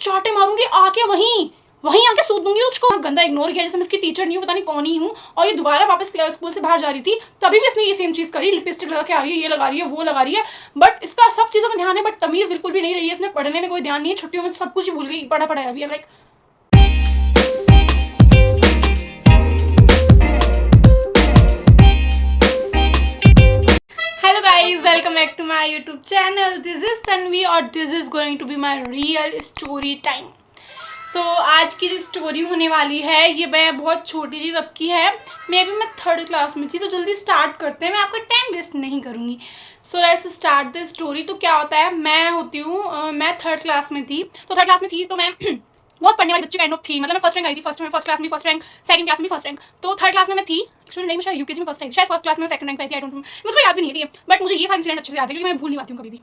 चाटे मारूंगी आके वहीं वहीं आके सूद दूंगी उसको। गंदा इग्नोर किया जैसे मैं इसकी टीचर नहीं हूँ, पता नहीं कौन ही हूँ। और ये दोबारा वापस स्कूल से बाहर जा रही थी, तभी भी इसने ये सेम चीज़ करी, लिपस्टिक लगा के आ रही है, ये लगा रही है, वो लगा रही है। बट इसका सब चीज़ों में ध्यान है, बट तमीज़ बिल्कुल भी नहीं रही है। इसमें पढ़ने में कोई ध्यान नहीं है, छुट्टियों में तो सब कुछ ही भूल गई, पढ़ा है अभी। Like hello guys, welcome back to my YouTube channel. This is Tanvi और this is going to be my real story time. तो आज की जो स्टोरी होने वाली है ये मैं बहुत छोटी थी तब की है। मैं 3rd क्लास में थी। तो जल्दी स्टार्ट करते हैं, मैं आपका टाइम वेस्ट नहीं करूँगी। So let's start the story. तो क्या होता है, मैं होती हूँ मैं 3rd क्लास में थी। तो 3rd क्लास में थी तो मैं बहुत पढ़ने वाली बच्ची काइंड ऑफ थी। मतलब मैं फर्स्ट रैंक आई थी, फर्स्ट क्लास में फर्स्ट रैंक, सेकंड क्लास में फर्स्ट रैंक। तो 3rd क्लास में मैं थी, एक्चुअली नहीं, मैं शायद यूकेजी में फर्स्ट आई थी, शायद फर्स्ट क्लास में सेकंड रैंक आई थी, आई डोंट नो, मुझे याद भी नहीं है। बट मुझे ये सारे इंसिडेंट अच्छे से याद है क्योंकि मैं भूल नहीं पाती हूँ कभी भी।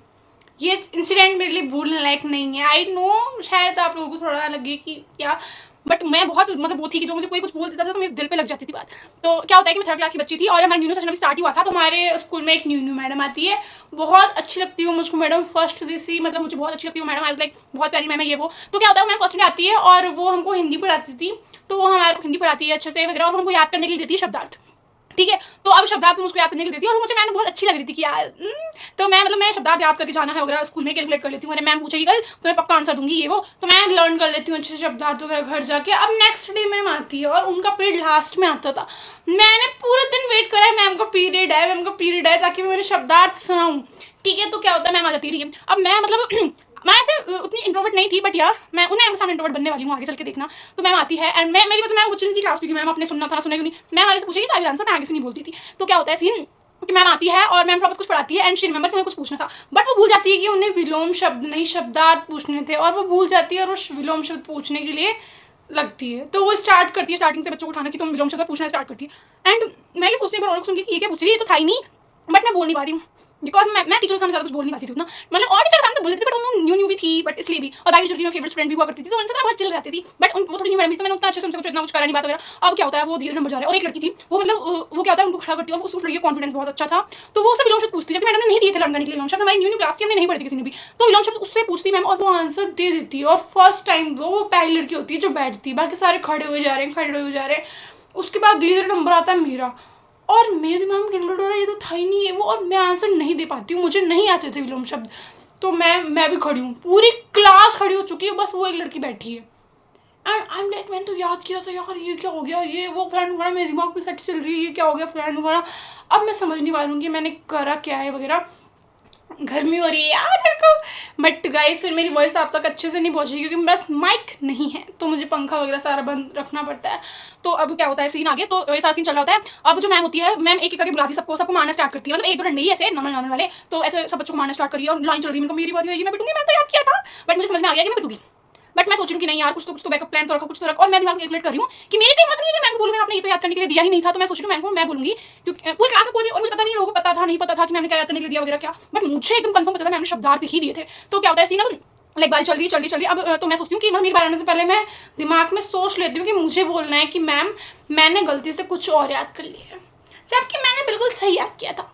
ये इंसिडेंट मेरे लिए भूलने लायक नहीं है। आई नो शायद आप लोगों को थोड़ा लगे कि क्या, बट मैं बहुत मतलब वो थी कि जो मुझे कोई कुछ बोल देता था तो मेरे दिल पे लग जाती थी बात। तो क्या होता है कि मैं 3rd क्लास की बच्ची थी और हमारा न्यू सेशन अभी स्टार्ट ही हुआ था। तो हमारे स्कूल में एक न्यू मैडम आती है, बहुत अच्छी लगती है मुझको मैडम, फर्स्ट सी, मतलब मुझे बहुत अच्छी लगती है मैडम। आई वाज लाइक बहुत प्यारी मैम है ये वो। तो क्या होता है, मैम फर्स्ट में आती है और वो हमको हिंदी पढ़ाती थी। तो वो हमारे को हिंदी पढ़ाती है अच्छे से वगैरह, और हमको याद करने के लिए देती है शब्दार्थ, ठीक है। तो अब शब्दार्थ मुझको याद करने के लिए देती है और मुझे मैम बहुत अच्छी लग रही थी कि यार तो मैं शब्दार्थ याद करके जाना है वगैरह, स्कूल में कैलकुलेट कर लेती हूँ। मैम पूछेगी कल तो मैं पक्का आंसर दूंगी ये वो, तो मैं लर्न कर लेती हूँ अच्छे से शब्दार्थ वगैरह घर जाके। अब नेक्स्ट डे मैम आती है और उनका पीरियड लास्ट में आता था। मैंने पूरे दिन वेट करा है, मैम का पीरियड है ताकि मैं मेरे शब्दार्थ सुनाऊँ, ठीक है। तो क्या होता है, मैम आ जाती है, ठीक है। अब मैं मतलब मैं ऐसे उतनी इंट्रोवर्ट नहीं थी, बट यार मैं उन्हें सामने इंट्रोवर्ट बनने वाली हूँ आगे चल के, देखना। तो मैम आती है एंड मैं कुछ नहीं थी क्लास की, मैम अपने सुनना था सुनेगी नहीं, मैम आगे से पूछेगी तो आंसर मैं आगे से नहीं बोलती थी। तो क्या होता है सीन कि मैम आती है और मैम कुछ पढ़ाती है एंड शी रिमेंबर कि उन्हें कुछ पूछना था, बट वो भूल जाती है कि उन्हें विलोम शब्द नहीं शब्दार्थ पूछने थे, और वो भूल जाती है और वो विलोम शब्द पूछने के लिए लगती है। तो वो स्टार्ट करती है स्टार्टिंग से बच्चों को उठाना कि तुम विलोम शब्द पूछना स्टार्ट करती है। एंड मैं ये सोचती हूँ और सुनूंगी कि ये क्या पूछ रही है, ये तो था ही नहीं, बट मैं बोल नहीं पा रही हूँ बिकॉज मैं टीचर के सामने ज़्यादा कुछ बोल नहीं पाती थी उतना। मतलब और टीचर सामने तो बोलती थी, बट उन्होंने न्यू भी थी, बट इसलिए भी। और बाकी जो मेरी फेवरेट फ्रेंड भी हुआ करती थी तो उनसे बहुत चिल रहती थी, बट वो थोड़ी न्यू मैडम थी तो मैंने उतना अच्छे से उनसे कुछ इतना कुछ करा नहीं बात वगैरह। अब क्या होता है, वो धीरे नंबर जा रहा है और एक लड़की थी वो मतलब वो क्या होता है उनको खड़ा करती है और उस लड़की का कॉन्फिडेंस बहुत अच्छा था। तो वो सब विलोम शब्द पूछती है, मैडम ने नहीं दिए थे लड़ने के लिए विलोम शब्द, हमारी न्यू क्लास थी, हमने नहीं पढ़ी किसी ने भी। तो विलोम शब्द उससे पूछती मैम और वो आंसर दे देती है। और फर्स्ट टाइम वो पहली लड़की होती है जो बैठती है, बाकी सारे खड़े हुए जा रहे हैं। उसके बाद धीरे धीरे नंबर आता है मेरा, और मेरे दिमाग में कैलकुलेट हो रहा है ये तो था ही नहीं है वो, और मैं आंसर नहीं दे पाती हूँ, मुझे नहीं आते थे विलोम शब्द। तो मैं भी खड़ी हूँ, पूरी क्लास खड़ी हो चुकी है, बस वो एक लड़की बैठी है। एंड आई एम लाइक मैंने तो याद किया था यार ये क्या हो गया, ये वो फ्रेंड वगैरह मेरे दिमाग में सेट चल रही है, ये क्या हो गया फ्रेंड वगैरह। अब मैं समझ नहीं पा रही हूँ कि मैंने करा क्या है वगैरह, गर्मी हो रही है यार मेरे को। बट गाइस फिर मेरी वॉइस आप तक अच्छे से नहीं पहुंची क्योंकि मेरे पास माइक नहीं है, तो मुझे पंखा वगैरह सारा बंद रखना पड़ता है। तो अब क्या होता है, सीन आ गया, तो ये सारा सीन चल रहा होता है। अब जो मैम होती है, मैम एक एक करके बुलाती है सबको मारना स्टार्ट करती है, मतलब एक दो नहीं ऐसे नॉर्मल वाले, तो ऐसे सब बच्चों को मारना स्टार्ट करी और लाइन चल रही है, मेरी बारी है, मैं पिटूंगी, मैं तो याद किया था, बट मुझे समझ में आ गया कि मैं पिटूंगी। बट मैं सोच रही हूँ कि नहीं यार कुछ तो बैकअप प्लान तो रखो, कुछ तो रखो। और मैं दिमाग में कैलकुलेट कर रही हूँ कि मेरे दिमाग में मैं बोलूँ, आपने ये तो याद करने के लिए दिया ही नहीं था, तो मैं सोच रही हूँ मैं बोलूंगी क्योंकि पूरी क्लास में कोई, और मुझे पता नहीं लोगों को पता था नहीं पता था कि मैंने क्या याद करने के लिए दिया वगैरह क्या, बट मुझे एकदम कंफर्म पता था मैंने शब्दार्थ ही दिए थे। तो क्या होता है सीन, अब लाइक बारी चल रही अब तो मैं सोचती हूँ कि मेरी बारी आने से पहले मैं दिमाग में सोच लेती हूँ कि मुझे बोलना है कि मैम मैंने गलती से कुछ और याद कर लिया है, जबकि मैंने बिल्कुल सही याद किया था।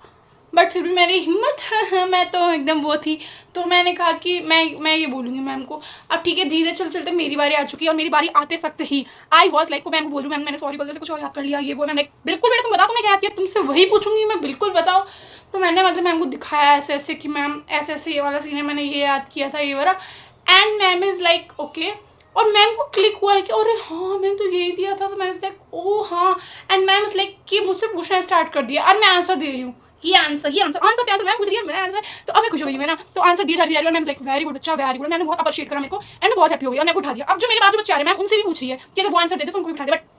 बट फिर भी मेरी हिम्मत मैं तो एकदम वो थी, तो मैंने कहा कि मैं ये बोलूँगी मैम को। अब ठीक है, धीरे चलते मेरी बारी आ चुकी है, और मेरी बारी आते सकते ही आई वॉज लाइक मैम को बोलूँ मैम मैंने सॉरी गलती से कुछ और याद कर लिया ये वो। मैम लाइक बिल्कुल बेटा तुम बताओ तुमने क्या याद किया, तुमसे वही पूछूंगी मैं, बिल्कुल बताओ। तो मैंने मतलब मैम को दिखाया ऐसे कि मैम ऐसे ये वाला सीन है, मैंने ये याद किया था ये वाला। And ma'am is like okay, और मैम को क्लिक हुआ है कि अरे हाँ मैंने तो यही दिया था। तो मैं लाइक ओ हाँ, एंड मैम इज़ लाइक कि मुझसे पूछना स्टार्ट कर दिया और मैं आंसर दे रही हूँ, ये आंसर मैं पूछ रही है मैं आंसर। तो अब मैं खुश हो गई, मैं ना तो आंसर दी जा रही है और मैम लाइक वेरी गुड बच्चा वेरी गुड, मैंने बहुत अप्रिशिएट करा मेरे को एंड बहुत हैप्पी हो गई और मैं उठा दिया। अब जो मेरे बाद जो बच्चे आ रहे हैं मैम उनसे भी पूछ रही है कि अगर वो आंसर देते तो उनको भी उठा दिया, but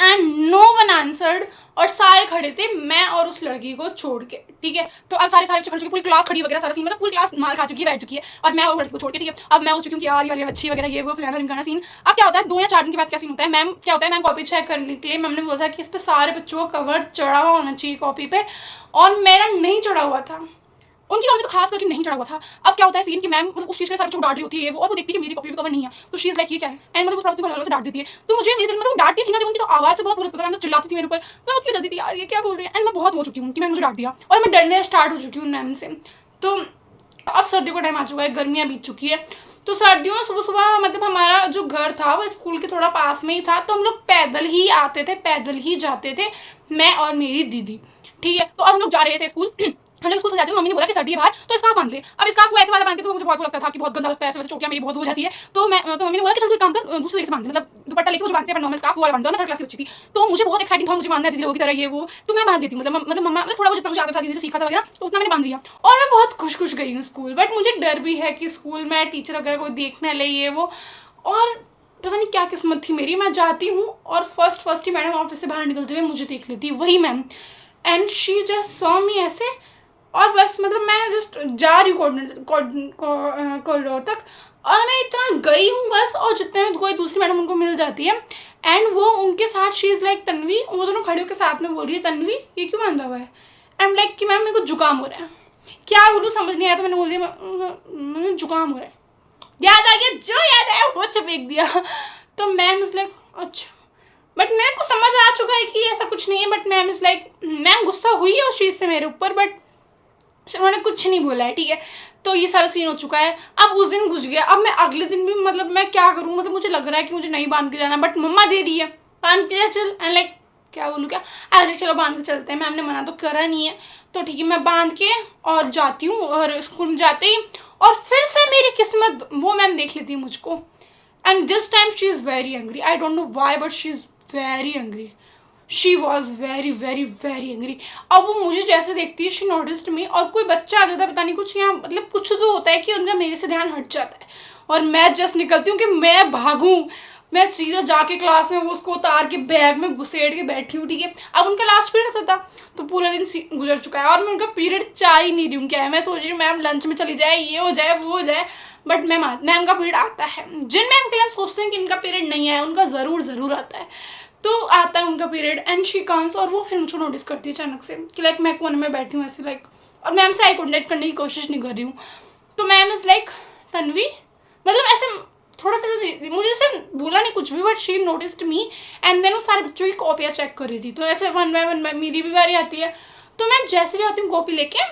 and no one answered, और सारे खड़े थे मैं और उस लड़की को छोड़ के, ठीक है। तो अब सारे खड़े चुके, पूरी क्लास खड़ी वगैरह सारा सीन, मतलब पूरी क्लास मार खा चुकी है बैठ चुकी है और मैं और लड़की को छोड़ के, ठीक है। अब मैं हो चुकी हूँ कि यार ये वाली अच्छी वगैरह ये वो फलाना ढिमकाना सीन। अब क्या होता है 2 या 4 दिन के बाद क्या सीन होता है, मैम क्या होता है मैम कॉपी चेक करने के लिए मैम ने बोला था कि इस पर सारे बच्चों का कवर चढ़ा हुआ होना चाहिए कॉपी पे, और मेरा नहीं चढ़ा हुआ था, उनकी कॉपी तो खास करके नहीं चढ़ा हुआ था। अब क्या होता है सीन कि मैम मतलब उस चीज़ के सारे बच्चों को डांट रही होती है वो, और वो देखती है कि मेरी कॉपी पे कवर नहीं है, तो शी इज लाइक ये क्या है, एंड मतलब वो प्रॉब्लम से डांट देती है। तो मुझे मेरे दिल में डांटती थी ना जब उनकी तो आवाज़ से बहुत बुरा लगता था, मैं तो चिल्लाती थी मेरे ऊपर, मैं उसकी जल्दी थी यार ये क्या बोल रही है, एंड मैं बहुत हो चुकी हूँ कि मैंने मुझे डांट दिया और मैं डरने स्टार्ट हो चुकी हूँ मैम से। तो अब सर्दियों का टाइम आ चुका है, गर्मियाँ बीत चुकी है, तो सर्दियों में सुबह सुबह मतलब हमारा जो घर था वो स्कूल के थोड़ा पास में ही था, तो हम लोग पैदल ही आते थे, पैदल ही जाते थे, मैं और मेरी दीदी। ठीक है, तो अब हम लोग जा रहे थे स्कूल। हम लोग स्कूल से जाते थे, मम्मी ने बोला कि सर्दी है बाहर तो स्कार्फ बांध ले। अब स्कार्फ को ऐसे वाला बांधते तो मुझे बहुत लगता था कि बहुत गंदा लगता है, ऐसे वैसे चोटियां मेरी बहुत हो जाती है। तो मम्मी ने बोला कि चल कोई काम कर, दूसरे तरीके से बांध, मतलब दुपट्टा लेके जो बांधते हैं नॉर्मल स्कार्फ वाला बांध दो ना, थर्ड क्लास की बच्ची थी तो मुझे बहुत एक्साइटिंग था, मुझे बांधना है दीदी लोगों की तरह ये वो, तो मैं बांध देती हूँ, मतलब मम्मा मतलब थोड़ा बहुत जितना मुझे आता था दीदी से सीखा था वगैरह, तो उतना मैंने बांध दिया और मैं बहुत खुश गई हूँ स्कूल। बट मुझे डर भी है कि स्कूल में टीचर वगैरह कोई देखने ले ये वो, और पता नहीं क्या किस्मत थी मेरी, मैं जाती हूँ और फर्स्ट ही मैडम ऑफिस से बाहर निकलते हुए मुझे देख लेती, वही ma'am, and she just saw me ऐसे, और बस मतलब मैं जस्ट जा रही हूँ कॉरिडोर तक और मैं इतना गई हूँ बस, और जितने में कोई दूसरी मैडम उनको मिल जाती है एंड वो उनके साथ शी इज़ लाइक तन्वी, वो दोनों खड़े होकर साथ में बोल रही है तन्वी ये क्यों बांधा हुआ है, आई एम लाइक कि मैम मेरे को जुकाम हो रहा है, क्या बोलूँ समझ नहीं आया, तो मैंने बोल दिया मुझे जुकाम हो रहा है, याद आ गया, जो याद आया वो फेंक दिया। तो मैम इज़ लाइक अच्छा, बट मेरे को समझ आ चुका है कि ऐसा कुछ नहीं है, but ma'am is like ma'am गुस्सा हुई है उस चीज़ से मेरे ऊपर, बट उन्होंने कुछ नहीं बोला है। ठीक है, तो ये सारा सीन हो चुका है। अब उस दिन गुजर गया, अब मैं अगले दिन भी मतलब मैं क्या करूँ, मतलब मुझे लग रहा है कि मुझे नहीं बांध के जाना, बट मम्मा दे रही है बांध के जा चल, एंड लाइक क्या बोलूँ क्या, अरे चलो बांध के चलते हैं, मैम ने मना तो करा नहीं है, तो ठीक है मैं बांध के और जाती हूँ, और स्कूल में जाते ही और फिर से मेरी किस्मत वो मैम देख लेती है मुझको, and this time she is very angry, I don't know why but she is very angry, she was very very very angry. अब वो मुझे जैसे देखती है शी नोटिस्ड मी, और कोई बच्चा आ जाता है पता नहीं कुछ यहाँ मतलब कुछ तो होता है कि उनका मेरे से ध्यान हट जाता है, और मैं जस्ट निकलती हूँ कि मैं भागूँ, मैं सीधा जाके क्लास में वो उसको उतार के बैग में घुसेड़ के बैठी हूँ। ठीक है, अब उनका लास्ट पीरियड था तो पूरा दिन गुजर चुका है और मैं उनका पीरियड चाह ही नहीं रही हूँ, क्या है मैं सोच रही हूँ मैम लंच में चली जाए, ये हो जाए वो हो जाए, बट मैम का पीरियड आता है, जिन मैम के लिए हम सोचते हैं कि इनका पीरियड नहीं आया उनका ज़रूर आता है, तो आता है उनका पीरियड एंड शी कम्स, और वो फिर मुझको नोटिस करती है अचानक से कि लाइक मैं कोने में बैठी हूँ ऐसे लाइक, और मैम से आई कॉन्टेक्ट करने की कोशिश नहीं कर रही हूँ, तो मैम इज़ लाइक तन्वी, मतलब ऐसे थोड़ा सा मुझे ऐसे बोला नहीं कुछ भी, but she noticed me and then वो सारे बच्चों की कॉपियाँ चेक कर रही थी, तो ऐसे वन बाय वन मेरी भी बारी आती है, तो मैं जैसे जाती हूँ कॉपी लेके,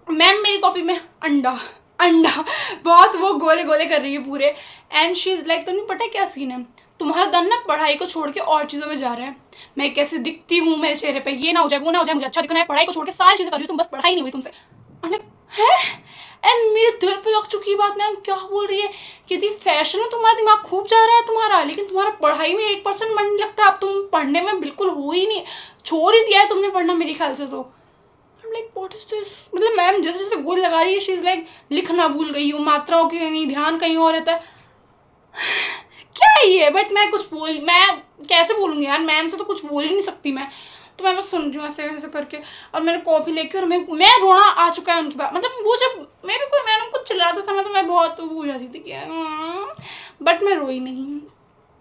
मैम मेरी कॉपी में अंडा बहुत वो गोले गोले कर रही है पूरे, एंड शी इज़ लाइक तुम्हें पता है क्या सीन है, तुम्हारा दन ना पढ़ाई को छोड़ के और चीज़ों में जा रहा है, मैं कैसे दिखती हूँ मेरे चेहरे पे, ये ना हो जाए वो ना हो जाए, मुझे अच्छा दिखना है, पढ़ाई को छोड़ के सारी चीज़ें कर रही हो तुम, बस पढ़ाई नहीं हुई तुमसे, है एंड मेरे दिल पे लग चुकी बात, मैम क्या बोल रही है कि थी फैशन में तुम्हारा दिमाग खूब जा रहा है तुम्हारा, लेकिन तुम्हारा पढ़ाई में 1% मन नहीं लगता, अब तुम पढ़ने में बिल्कुल हो ही नहीं, छोड़ ही दिया है तुमने पढ़ना मेरे ख्याल से, तो लाइक व्हाट इज दिस, मतलब मैम जैसे जैसे गोल लगा रही है शी इज़ लाइक लिखना भूल गई हूँ, मात्राओं की नहीं ध्यान कहीं और रहता है, क्या है ये, बट मैं कैसे बोलूँगी यार, मैम से तो कुछ बोल ही नहीं सकती मैं, तो मैं बस सुन रही हूँ ऐसे ऐसे करके, और मैंने कॉपी लेके और मैं रोना आ चुका है उनकी बात, मतलब वो जब मैं भी कोई मैडम कुछ चिल्लाता था ना तो मैं बहुत वो हो जाती थी कि बट मैं रोई नहीं,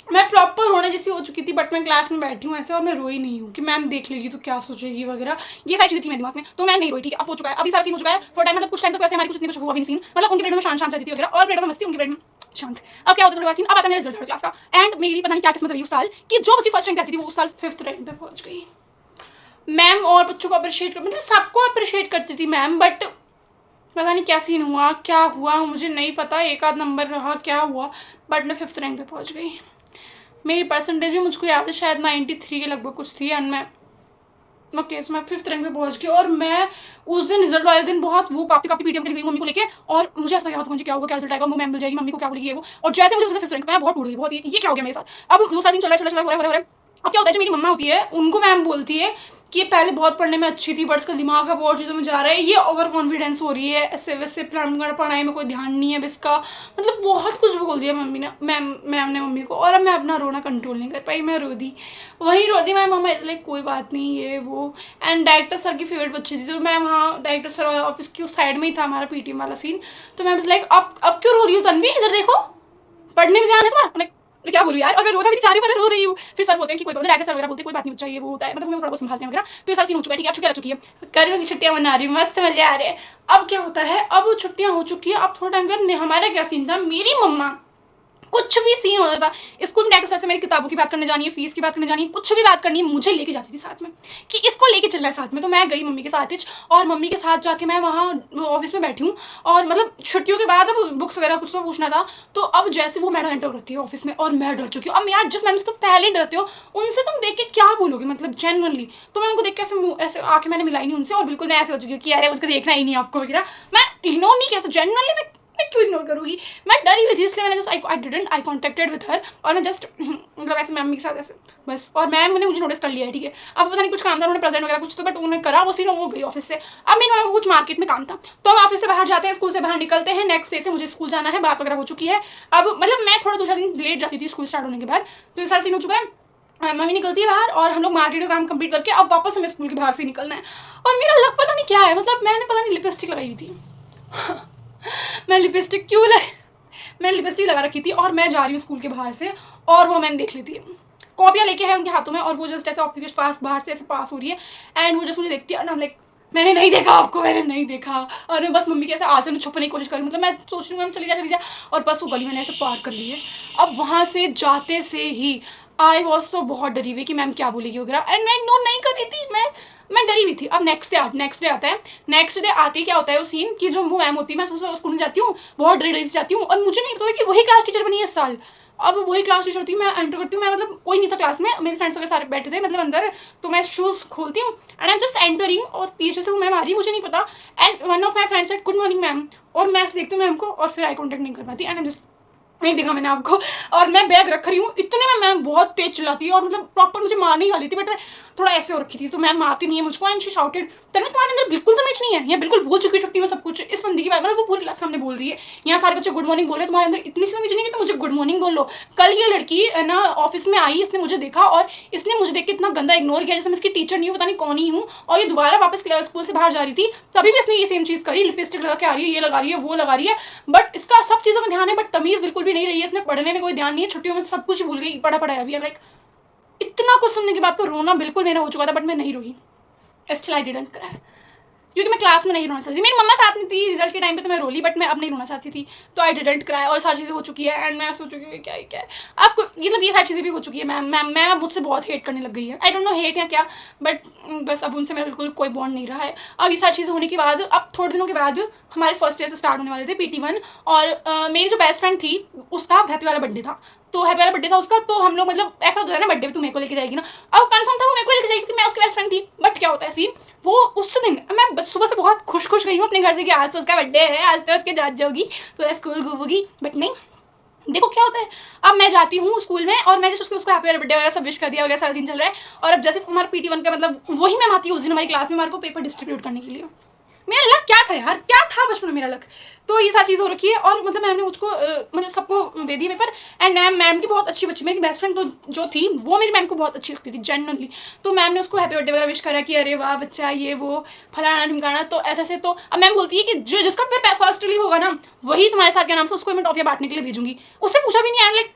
मैं प्रॉपर रोने जैसी हो चुकी थी, बट मैं क्लास में बैठी हूँ ऐसे और मैं रोई नहीं हूँ कि मैम देख लेगी तो क्या सोचेगी वगैरह, ये सारी चीज़ें थी मेरे दिमाग में, तो मैं नहीं रोई। ठीक है, अब हो चुका है, अभी सारा सीन हो चुका है, थोड़ा टाइम मतलब कुछ टाइम तक वैसे हमारी कुछ इतनी कुछ हुआ भी नहीं सीन, मतलब उनके पीरियड में शांत रहती थी वगैरह, और पीरियड में मस्ती उनके पीरियड में शांत। अब क्या होता है सीन, अब आता है मेरा रिजल्ट क्लास का, एंड मेरी पता नहीं क्या किस्मत रही उस साल कि जो बच्ची फर्स्ट रैंक आती थी वो उस साल 5th रैंक पे पहुंच गई। मैम और बच्चों को अप्रिशिएट कर, मतलब सबको अप्रिशिएट करती थी मैम, बट पता नहीं क्या सीन हुआ क्या हुआ मुझे नहीं पता, एक आध नंबर रहा क्या हुआ, बट मैं 5th रैंक पे पहुंच गई। मेरी परसेंटेज भी मुझको याद है शायद 93 के लगभग कुछ थी, एंड मैं ओके सो मैं 5th रैंक पे पहुंच गई, और मैं उस दिन रिजल्ट वाले दिन बहुत वो काफ़ी पीटीएम के लिए गई मम्मी को लेके, और मुझे ऐसा याद मुझे क्या होगा क्या रिजल्ट आएगा, वो मैम मिल जाएगी मम्मी को क्या बोलेगी वो, और जैसे मुझे 5th रैंक पे मैं बहुत टूट गई, बहुत ये क्या हो गया मेरे साथ। अब वो सारा दिन चल रहा है हो रहा है। अब क्या होता है जो मेरी मम्मा होती है उनको मैम बोलती है कि ये पहले बहुत पढ़ने में अच्छी थी बट इसका दिमाग अब और चीज़ों में जा रहा है, ये ओवर कॉन्फिडेंस हो रही है, ऐसे वैसे पढ़ाई में कोई ध्यान नहीं है इसका, मतलब बहुत कुछ बोल दिया मम्मी ने मैम ने मम्मी को, और अब मैं अपना रोना कंट्रोल नहीं कर पाई, मैं रो दी मैं मम्मा इसलिए कोई बात नहीं ये वो, एंड डायरेक्टर सर की फेवरेट बच्ची थी, तो मैं वहाँ डायरेक्टर सर वाला ऑफिस की उस साइड में ही था हमारा पीटीएम वाला सीन, तो मैं बस लाइक अब क्यों रो रही हूँ तन्वी, इधर देखो पढ़ने में ध्यान है तुम्हारा, मैं क्या बोलूँ यार, और मैं रोना भी चाह रही हूँ, रो रही हूँ, फिर सर बोलते हैं कि कोई डायरेक्टर सर वगैरह बोलते हैं कोई बात नहीं बच्चा ये वो होता है, मतलब मैं थोड़ा बहुत संभालते हैं वगैरह, तो ये सारी सीन हो चुका है। ठीक है, अब छुट्टियाँ लग चुकी है, गर्मियों की छुट्टियाँ मना रही हूँ, मस्त मजे आ रहे हैं। अब क्या होता है, अब छुट्टियाँ हो चुकी है, अब थोड़ा टाइम बाद हमारा क्या सीन था, मेरी मम्मा कुछ भी सीन होता था स्कूल में, डायरेक्टर सर से मेरी किताबों की बात करने जानी है, फीस की बात करने जानी है, कुछ भी बात करनी है, मुझे लेके जाती थी साथ में कि इसको लेके चलना है साथ में। तो मैं गई मम्मी के साथ ही, और मम्मी के साथ जाके मैं वहाँ ऑफिस में बैठी हूँ, और मतलब छुट्टियों के बाद अब बुक्स वगैरह कुछ तो पूछना था। तो अब जैसे वो मैडम एंटर करती है ऑफिस में, और मैं डर चुकी हूँ। अब यार जिस मैडम से तुम पहले डरते हो उनसे तुम देख के क्या बोलोगे, मतलब जेन्युइनली। तो मैं उनको देख के ऐसे आके मैंने मिलाई नहीं उनसे, और बिल्कुल मैं ऐसे हो चुकी हूँ कि अरे उसको देखना ही नहीं आपको वगैरह। मैं इग्नोर नहीं किया था जेन्युइनली, मैं क्यों इग्नोर करूँगी, मैं डरी हुई थी, इसलिए मैंने just I didn't I contacted with her, और मैं जस्ट मतलब ऐसे मैम के साथ ऐसे बस, और मैम ने मुझे नोटिस कर लिया है, ठीक है। अब पता नहीं कुछ काम था, उन्होंने प्रेजेंट वगैरह कुछ तो, बट उन्होंने करा वो सीन, वो गई ऑफिस से। अब मेरी माँ को कुछ मार्केट में काम था, तो हम ऑफिस से बाहर जाते हैं, स्कूल से बाहर निकलते हैं, नेक्स्ट डे से मुझे स्कूल जाना है, बात वगैरह हो चुकी है। अब मतलब मैं थोड़ा 2-4 दिन लेट जाती थी स्कूल स्टार्ट होने के बाद, तो ये सारा सीन हो चुका है। मम्मी निकलती है बाहर, और हम लोग मार्केट का काम कंप्लीट करके अब वापस हमें स्कूल के बाहर से निकलना है। और मेरा लक पता नहीं क्या है, मतलब मैंने पता नहीं लिपस्टिक लगाई हुई थी मैं लिपस्टिक क्यों मैंने लिपस्टिक लगा रखी थी, और मैं जा रही हूँ स्कूल के बाहर से, और वो मैंने देख ली थी, कॉपियाँ लेके है उनके हाथों में, और वो जस्ट ऐसे ऑफिस के पास बाहर से ऐसे पास हो रही है, एंड वो जस्ट मुझे देखती है, लाइक मैंने नहीं देखा आपको, मैंने नहीं देखा। और मैं बस मम्मी के ऐसे आंचल में छुपने की कोशिश करूँ, मतलब मैं सोच रही हूँ मैम चली जा, और बस वो गली मैंने ऐसे पार कर ली है। अब वहाँ से जाते से ही आई वॉज तो बहुत डरी हुई कि मैम क्या बोलेगी वगैरह, एंड मैं इग्नोर नहीं कर रही थी, मैं डरी हुई थी। अब नेक्स्ट डे आता है, नेक्स्ट डे आते ही क्या होता है वो सीन कि जो वो मैम होती है, मैं सुबह स्कूल में जाती हूँ, बहुत डरी जाती हूँ, और मुझे नहीं पता कि वही क्लास टीचर बनी है इस साल। अब वही क्लास टीचर थी, मैं एंटर करती हूँ, मैं मतलब कोई नहीं था क्लास में, मेरे फ्रेंड्स वगैरह सारे बैठे थे मतलब अंदर, तो मैं शूज़ खोलती हूँ, एंड आई जस्ट एंटरिंग, और पीछे से वो मैम आ रही है, मुझे नहीं पता, and one of my friends said good morning ma'am, और मैं ऐसे देखती हूँ मैम को, और फिर आई कॉन्टेक्ट नहीं कर पाती, एंड आई जस्ट नहीं देखा मैंने आपको, और मैं बैग रख रही हूँ, इतने में मैम बहुत तेज चिल्लाती है, और मतलब प्रॉपर मुझे मारने ही वाली थी, बट थोड़ा ऐसे हो रखी थी, तो मैम मारती नहीं है मुझको, एंड शी शाउटेड तन्वी तुम्हारे अंदर बिल्कुल तमीज नहीं है, यहाँ बिल्कुल भूल चुकी है छुट्टी में सब कुछ, इस बंदी की बात, मतलब वो पूरी क्लास सामने बोल रही है, यहाँ सारे बच्चे गुड मॉर्निंग बोल रहे हैं, तुम्हारे अंदर इतनी सी तमीज नहीं है तो मुझे गुड मॉर्निंग बोल लो। कल ये लड़की ना ऑफिस में आई, इसने मुझे देखा, और इसने मुझे देख के इतना गंदा इग्नोर किया जैसे मैं इसकी टीचर नहीं हूँ, पता नहीं कौन ही हूँ, और ये दोबारा वापस स्कूल से बाहर जा रही थी, तभी भी इसने ये सेम चीज़ करी, लिपस्टिक लगा के आ रही है, ये लगा रही है, वो लगा रही है, बट इसका सब चीज़ों में ध्यान है, बट तमीज़ बिल्कुल भी नहीं रही है, इसने पढ़ने में कोई ध्यान नहीं है, छुट्टियों में तो सब कुछ भूल गई, पढ़ा अभी लाइक इतना कुछ सुनने के बाद तो रोना बिल्कुल मेरा हो चुका था, बट मैं नहीं रोई, स्टिल आई डिडंट क्राई, क्योंकि मैं क्लास में नहीं रोना चाहती थी, मेरी मम्मा साथ में थी रिजल्ट के टाइम पे, तो मैं रोली, बट मैं अब नहीं रोना चाहती थी, तो आई डिडंट क्राई, और सारी चीज़ें हो चुकी है, एंड मैं सोच चुकी हूँ क्या है आपको, मतलब ये सारी चीज़ें भी हो चुकी है, मैम मुझसे बहुत हेट करने लग गई है, आई डोंट नो हेट या क्या, बट बस अब उनसे मेरा बिल्कुल कोई बॉन्ड नहीं रहा है। अब ये सारी चीज़ें होने के बाद अब थोड़े दिनों के बाद हमारे फर्स्ट ईयर से स्टार्ट होने वाले थे PT1, और मेरी जो बेस्ट फ्रेंड थी उसका हैप्पी वाला बर्थडे था, तो हैप्पी वाला बर्थडे था उसका, तो हम लोग मतलब ऐसा होता है ना बर्थडे पे तू मेरे को लेके जाएगी ना, अब कंफर्म था वो मेरे को लेके जाएगी क्योंकि मैं उसकी बेस्ट फ्रेंड थी, बट क्या होता है सीन, वो उस दिन मैं सुबह से बहुत खुश गई हूँ अपने घर से कि आज तो उसका बर्थडे है, आज तो उसके जात जाऊँगी, पूरा स्कूल घूमूंगी, बट नहीं, देखो क्या होता है। अब मैं जाती हूँ स्कूल में, और मैं जैसे उसको हैप्पी बर्थडे वगैरह सब विश कर दिया वगैरह, सारा सीन चल रहा है, और अब जैसे हमारा PT1 का मतलब वही मैम आती है उस दिन हमारी क्लास में हमारे को पेपर डिस्ट्रीब्यूट करने के लिए। मेरा लक क्या था यार, क्या था बचपन में मेरा लक, तो ये सारी चीज़ हो रखी है, और मतलब मैम ने मुझको मतलब सबको दे दिया पेपर, एंड मैम की बहुत अच्छी बच्ची, मेरी बेस्ट फ्रेंड तो जो थी वो मेरी मैम को बहुत अच्छी लगती थी जेन्युइनली, तो मैम ने उसको हैप्पी बर्थडे वगैरह विश करा कि अरे वाह बच्चा ये वो फलाना ढिमकाना, तो ऐसे तो अब मैम बोलती है कि जो जिसका पेपर फर्स्टली होगा ना वही तुम्हारे साथ क्या नाम से उसको मैं टॉफियाँ बांटने के लिए भेजूंगी, उससे पूछा भी नहीं, एंड लाइक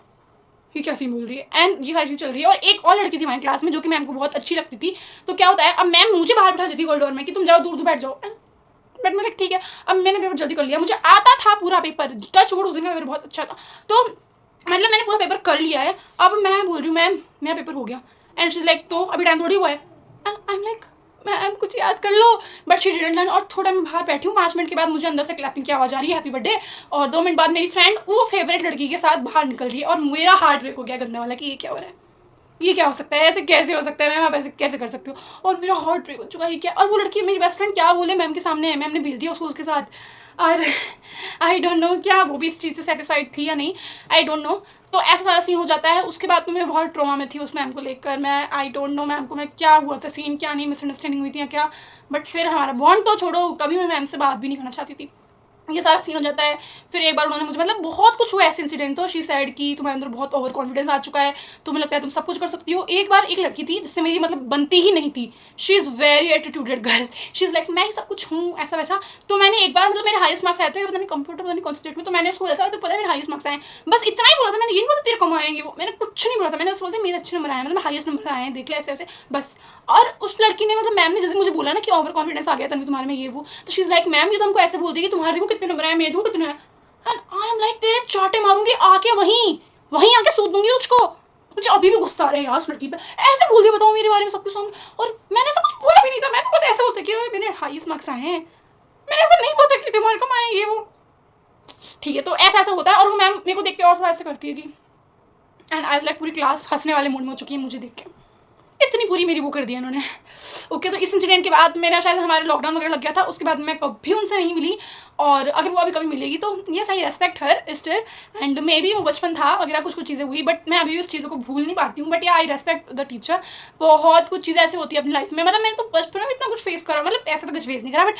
ये क्या सीन बोल रही है, एंड ये सारी चीज़ चल रही है। और एक और लड़की थी हमारी क्लास में जो कि मैम को बहुत अच्छी लगती थी, तो क्या होता है अब मैम मुझे बाहर बिठा देती कॉरिडोर में कि तुम जाओ दूर बैठ जाओ, बट मैंने ठीक है, अब मैंने पेपर जल्दी कर लिया, मुझे आता था पूरा पेपर, टच छोड़ो उस दिन का पेपर बहुत अच्छा था, तो मतलब मैंने पूरा पेपर कर लिया है, अब मैं बोल रही हूँ मैम मेरा पेपर हो गया, एंड शी इज लाइक तो अभी टाइम थोड़ी हुआ है, आई एम लाइक मैम कुछ याद कर लो, बट शी डिडंट लर्न, और थोड़ा मैं बाहर बैठी हूँ, 5 मिनट के बाद मुझे अंदर से क्लैपिंग की आवाज़ आ रही है हैप्पी बर्थडे, और 2 मिनट बाद मेरी फ्रेंड वो फेवरेट लड़की के साथ बाहर निकल रही है, और मेरा हार्ट ब्रेक हो गया गंदा वाला कि ये क्या हो रहा है, ये क्या हो सकता है, ऐसे कैसे हो सकता है मैम, आप ऐसे कैसे कर सकते हो, और मेरा हार्ट ब्रेक हो चुका है क्या, और वो लड़की मेरी बेस्ट फ्रेंड क्या बोले मैम के सामने, मैम ने भेज दिया उसको उसके साथ, और आई डोंट नो क्या वो भी इस चीज़ से सेटिस्फाइड थी या नहीं, आई डोंट नो, तो ऐसा सारा सीन हो जाता है। उसके बाद तो मैं बहुत ट्रॉमा में थी उस मैम को लेकर, मैं आई डोंट नो मैम को मैं क्या हुआ था सीन, क्या नहीं मिसअंडरस्टैंडिंग हुई थी या क्या, बट फिर हमारा बॉन्ड तो छोड़ो, कभी मैं मैम से बात भी नहीं करना चाहती थी, ये सारा सीन हो जाता है। फिर एक बार उन्होंने मुझे मतलब बहुत कुछ हुआ ऐसे इंसिडेंट, तो शी सेड कि तुम्हारे अंदर बहुत ओवर कॉन्फिडेंस आ चुका है, तुम्हें लगता है तुम सब कुछ कर सकती हो। एक बार एक लड़की थी जिससे मेरी मतलब बनती ही नहीं थी, she is very attitude girl, she is like मैं ही सब कुछ हूँ ऐसा वैसा, तो मैंने एक बार मतलब मेरे हाईएस्ट मार्क्स आए थे, पता नहीं कंप्यूटर पता नहीं कौन सब्जेक्ट में, तो मैंने उसको बोला था तो पता है मेरे हाईएस्ट मार्क्स आए, बस इतना ही बोला था मैंने, ये नहीं बोला तेरे कम आएंगे, वो मैंने कुछ नहीं बोला था, मैंने उसको बोलते मेरे अच्छे नंबर आए, मतलब हाईएस्ट नंबर आए हैं देख ले ऐसे ऐसे बस। और उस लड़की ने मतलब मैम ने जैसे मुझे बोला ना कि ओवर कॉन्फिडेंस आ गया था तुम्हारे में ये वो, तो शी इज़ लाइक मैम ये तो हमको ऐसे बोल दी कि तुम्हारे को कितने नंबर आए, मेरे को कितने हैं, एंड आई एम लाइक तेरे चाटे मारूंगी आके वहीं वहीं आके सूद दूंगी उसको। मुझे अभी भी गुस्सा आ रहा है यार उस लड़की पे, ऐसे बोल दिया बताओ मेरे बारे में सब कुछ सामने, और मैंने ऐसा कुछ बोला भी नहीं था। मैं तो बस ऐसे बोलते कि मेरे हाईएस्ट मार्क्स आए हैं, मैंने ऐसा नहीं बोलता कि तुम्हारे कम आए ये वो। ठीक है, तो ऐसा ऐसा होता है। और वो मैम मेरे को देख के और थोड़ा ऐसे करती है कि एंड आई लाइक पूरी क्लास हंसने वाले मूड में हो चुकी है मुझे देख के, इतनी पूरी मेरी वो कर दिया इन्होंने। ओके, तो इस इंसिडेंट के बाद मेरा शायद हमारे लॉकडाउन वगैरह लग गया था, उसके बाद मैं कभी उनसे नहीं मिली। और अगर वो अभी कभी मिलेगी तो ये सही respect her still, and may be वो बचपन था वगैरह कुछ कुछ चीज़ें हुई, बट मैं अभी भी उस चीज़ों को भूल नहीं पाती हूँ। बट या आई रेस्पेक्ट द टीचर। बहुत कुछ चीज़ें ऐसी होती है अपनी लाइफ में, मतलब मैंने तो बचपन में इतना कुछ फेस करा, मतलब ऐसा तो कुछ फेस नहीं करा, बट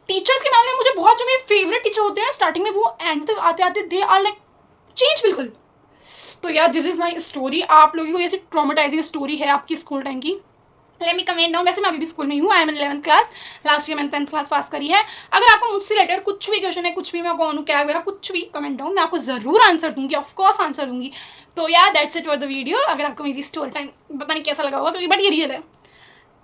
टीचर्स के मामले में मुझे बहुत, जो मेरे फेवरेट टीचर होते हैं स्टार्टिंग में, वो एंड तक आते आते दे आर लाइक चेंज बिल्कुल। तो यार दिस इज़ माई स्टोरी। आप लोगों को ऐसी ट्रॉमेटाइजिंग स्टोरी है आपकी स्कूल टाइम की, लेट मी कमेंट डाउन। वैसे मैं अभी भी स्कूल में हूँ, I am in 11th class, last year मैंने 10th क्लास पास करी है। अगर आपको मुझसे रिलेटेड कुछ भी क्वेश्चन है, कुछ भी मैं कौन हूँ क्या वगैरह कुछ भी, कमेंट डाउन, मैं आपको ज़रूर आंसर दूंगी, ऑफकोर्स आंसर दूंगी। तो यार that's it for the video. अगर आपको मेरी स्टोरी टाइम पता नहीं कैसा लगा होगा, बट ये रियल है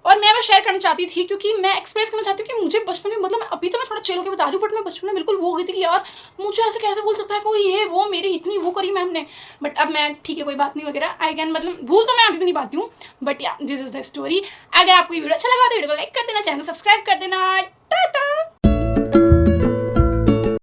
और मैं शेयर करना चाहती थी, क्योंकि मैं एक्सप्रेस करना चाहती हूँ कि मुझे बचपन में, मतलब अभी तो मैं थोड़ा चिल होकर बता रही हूँ, बट मैं बचपन में बिल्कुल वो हो गई थी कि यार मुझे ऐसे कैसे बोल सकता है कोई, ये वो मेरी इतनी वो करी मैम ने। बट अब मैं ठीक है, कोई बात नहीं वगैरह, आई कैन, मतलब भूल तो मैं अभी भी नहीं पाती हूँ। बट या दिस इज द स्टोरी। अगर आपको ये वीडियो अच्छा लगा तो वीडियो को लाइक कर देना, चैनल सब्सक्राइब कर देना।